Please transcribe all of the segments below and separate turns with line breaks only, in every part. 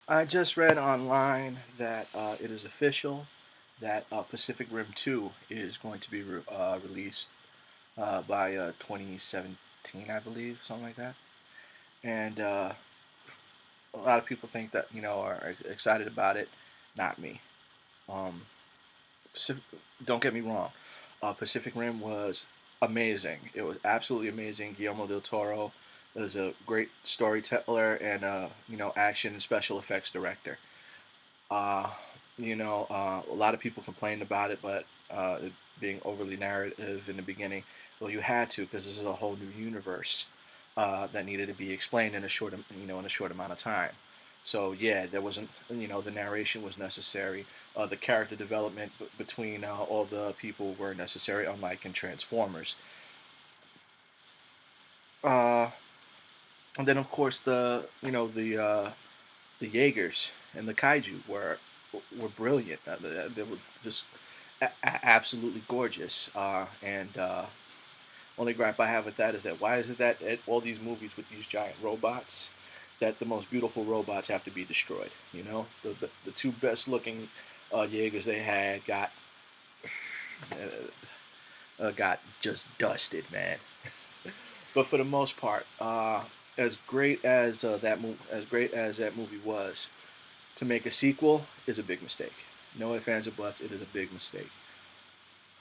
I just read online that it is official that Pacific Rim 2 is going to be released by 2017, I believe, something like that. And a lot of people think that, are excited about it. Not me. Um, Pacific, don't get me wrong. Pacific Rim was amazing. It was absolutely amazing. Guillermo del Toro is a great storyteller and, action and special effects director. Uh, a lot of people complained about it, but it being overly narrative in the beginning. Well, you had to because this is a whole new universe that needed to be explained in a short amount of time. So yeah, there wasn't, the narration was necessary. The character development between all the people were necessary, unlike in Transformers. Uh, and then of course the Jaegers and the kaiju were brilliant. They were just absolutely gorgeous. And only gripe I have with that is that why is it that at all these movies with these giant robots, that the most beautiful robots have to be destroyed? The two best looking Jaegers they had got just dusted, man. But for the most part, as great as that movie was, to make a sequel is a big mistake. No ifs, ands, or buts. It is a big mistake.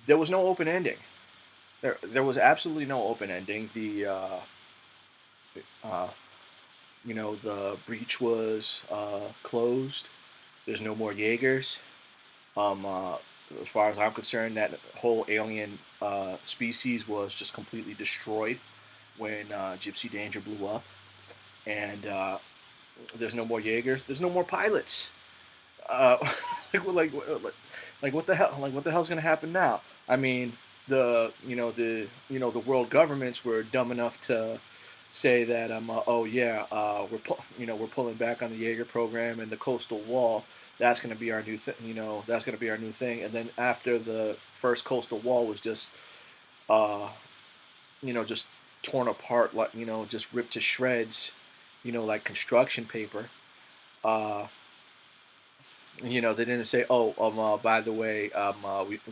There was no open ending. There was absolutely no open ending. Uh, the breach was closed. There's no more Jaegers. As far as I'm concerned, that whole alien species was just completely destroyed when Gypsy Danger blew up. And there's no more Jaegers. There's no more pilots. Uh, like, like, like what the hell? Like, what the hell's gonna happen now? I mean, the world governments were dumb enough to say that oh yeah, we're pulling back on the Jaeger program and the coastal wall. That's gonna be our new thing. That's gonna be our new thing. And then after the first coastal wall was uh, just torn apart, like just ripped to shreds, like construction paper. Uh, they didn't say, "Oh, by the way,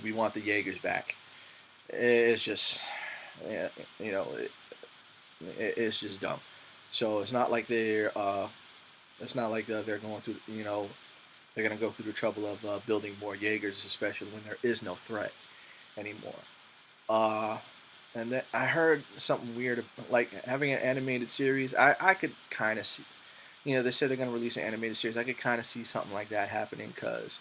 we want the Jaegers back." It's just, yeah, you know, it, it's just dumb. So it's not like they're going through, they're gonna go through the trouble of building more Jaegers, especially when there is no threat anymore. Uh, and then I heard something weird, like having an animated series. I could kind of see, they said they're going to release an animated series. I could kind of see something like that happening because,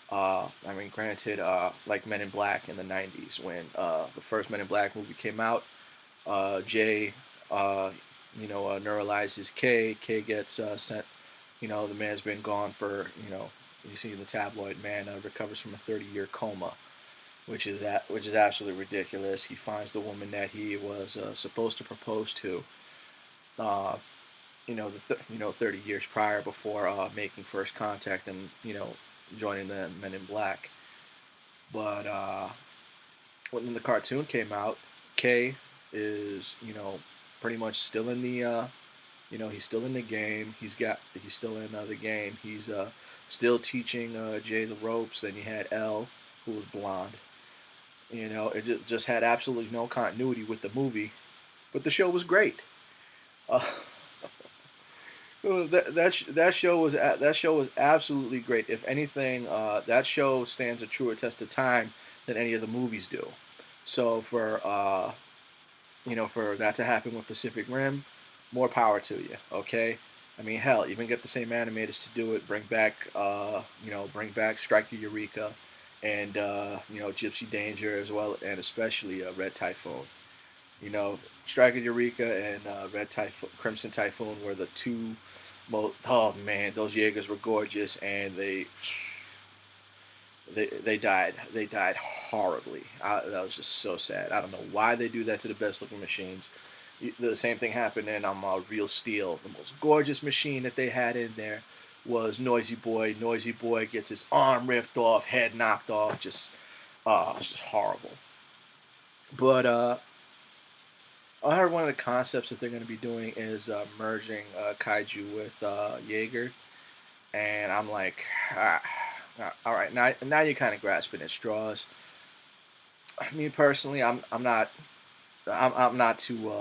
I mean, granted, like Men in Black in the '90s when the first Men in Black movie came out, Jay, neuralizes K. K gets sent. The man's been gone for, you see the tabloid man recovers from a 30-year coma, which is absolutely ridiculous. He finds the woman that he was supposed to propose to. Uh, 30 years prior before making first contact and joining the Men in Black. But when the cartoon came out, Kay is pretty much still in the he's still in the game. He's still in the game. He's still teaching Jay the ropes. Then you had Elle, who was blonde. It just had absolutely no continuity with the movie, but the show was great. Uh, that show was absolutely great. If anything, that show stands a truer test of time than any of the movies do. So for that to happen with Pacific Rim, more power to you. Okay, I mean hell, even get the same animators to do it. Bring back Strike the Eureka, and Gypsy Danger as well, and especially Red Typhoon. Striker Eureka and Crimson Typhoon were the two most. Oh man, those Jaegers were gorgeous, and they died. They died horribly. That was just so sad. I don't know why they do that to the best looking machines. The same thing happened in Real Steel. The most gorgeous machine that they had in there was Noisy Boy. Noisy Boy gets his arm ripped off, head knocked off. It's just horrible. But I heard one of the concepts that they're going to be doing is merging kaiju with Jaeger. and I'm like, ah, all right, now you're kind of grasping at straws. Me personally, I'm not too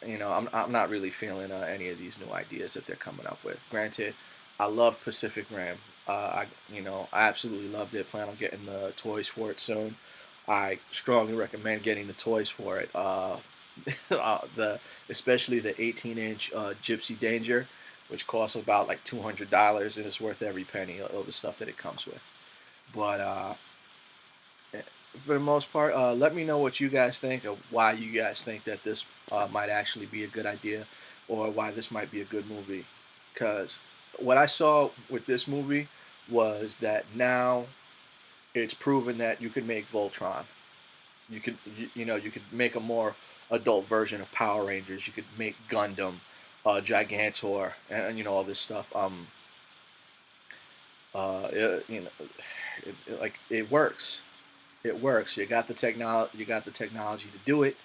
I'm not really feeling any of these new ideas that they're coming up with. Granted, I love Pacific Rim. I absolutely loved it. Plan on getting the toys for it soon. I strongly recommend getting the toys for it. The especially the 18-inch Gypsy Danger, which costs about like $200, and it's worth every penny of the stuff that it comes with. But for the most part, let me know what you guys think of why you guys think that this might actually be a good idea, or why this might be a good movie. Because what I saw with this movie was that now it's proven that you could make Voltron. You could make a more adult version of Power Rangers. You could make Gundam, Gigantor, and all this stuff. Like it works. It works. You got the technology. You got the technology to do it,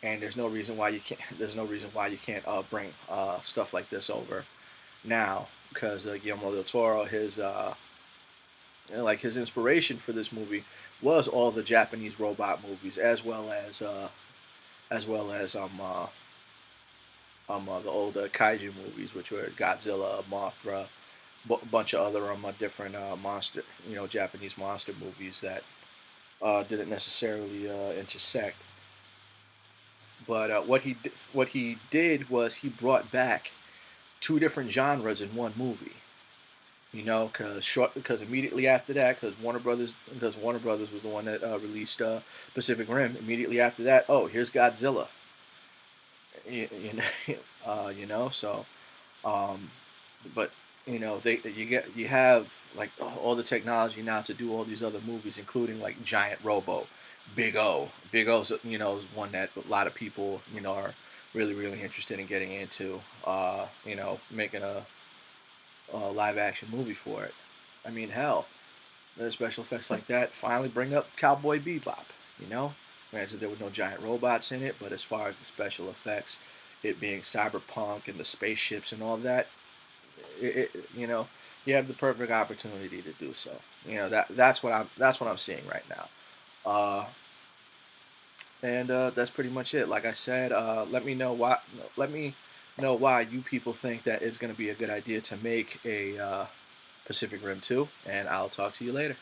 and there's no reason why you can't. There's no reason why you can't bring stuff like this over now, because Guillermo del Toro, like his inspiration for this movie was all the Japanese robot movies, as well as the old kaiju movies, which were Godzilla, Mothra, a bunch of other different monster, Japanese monster movies that didn't necessarily intersect. But what he did was he brought back two different genres in one movie. Because immediately after that, because Warner Brothers was the one that released Pacific Rim. Immediately after that, oh, here's Godzilla. So, um, but you have like all the technology now to do all these other movies, including like Giant Robo, Big O's is one that a lot of people are really interested in getting into. Making a live action movie for it. I mean, hell, the special effects like that finally bring up Cowboy Bebop. You know, granted there were no giant robots in it, but as far as the special effects, it being cyberpunk and the spaceships and all that, you have the perfect opportunity to do so. That's what I'm seeing right now. And that's pretty much it. Like I said, Let me know why you people think that it's going to be a good idea to make a Pacific Rim 2, and I'll talk to you later.